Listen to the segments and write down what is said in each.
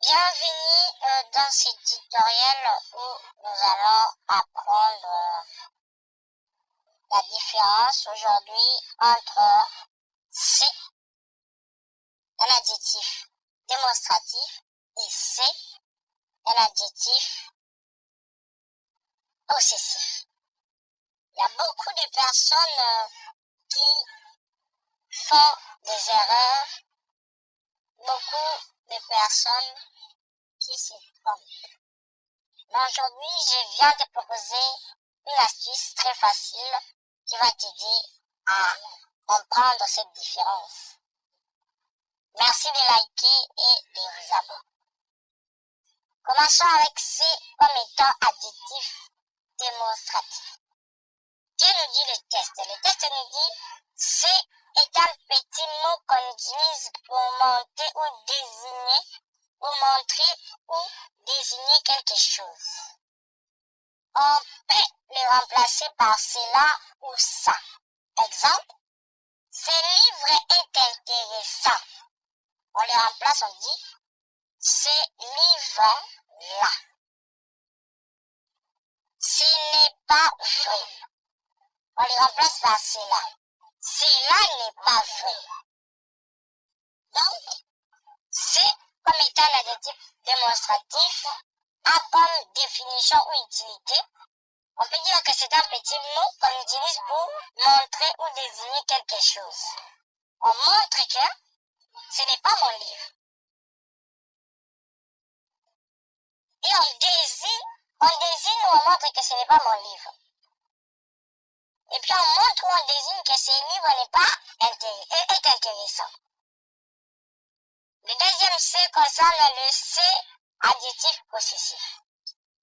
Bienvenue dans ce tutoriel où nous allons apprendre la différence aujourd'hui entre c'est un adjectif démonstratif et c'est un adjectif possessif. Il y a beaucoup de personnes qui font des erreurs, beaucoup de personnes qui se trompent. Mais aujourd'hui, je viens te proposer une astuce très facile qui va t'aider à comprendre cette différence. Merci de liker et de vous abonner. Commençons avec c'est comme étant adjectif démonstratif. Que nous dit le test? Le test nous dit c'est est un petit mot qu'on utilise pour monter ou désigner, ou montrer ou désigner quelque chose. On peut le remplacer par cela ou ça. Exemple, ce livre est intéressant. On le remplace, on dit ce livre-là. Ce n'est pas vrai. On le remplace par cela. Cela n'est pas vrai. Donc, c'est comme étant un adjectif démonstratif a comme définition ou utilité. On peut dire que c'est un petit mot qu'on utilise pour montrer ou désigner quelque chose. On montre que ce n'est pas mon livre. Et on désigne ou on montre que ce n'est pas mon livre. Et puis on montre ou on désigne que ce livre n'est pas est intéressant. Le deuxième C concerne le C adjectif possessif.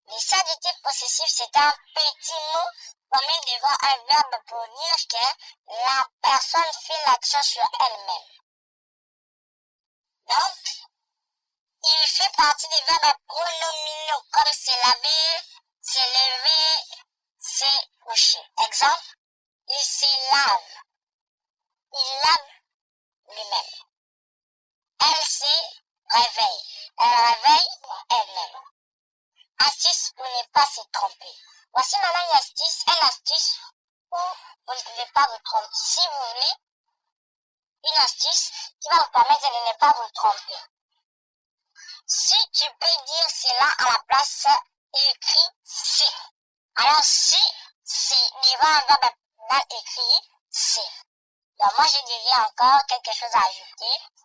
Le C adjectif possessif, c'est un petit mot qu'on met devant un verbe pour dire que la personne fait l'action sur elle-même. Donc, il fait partie des verbes pronominaux comme se laver, se lever, se coucher. Exemple, il se lave. Il lave lui-même. Elle se réveille. Elle réveille elle-même. Astuce pour ne pas se tromper. Voici maintenant une astuce où vous ne pouvez pas vous tromper. Si vous voulez, une astuce qui va vous permettre de ne pas vous tromper. Si tu peux dire cela à la place, écrit si. Alors si c'est devant un verbe écrit si. Donc moi je dirais encore quelque chose à ajouter.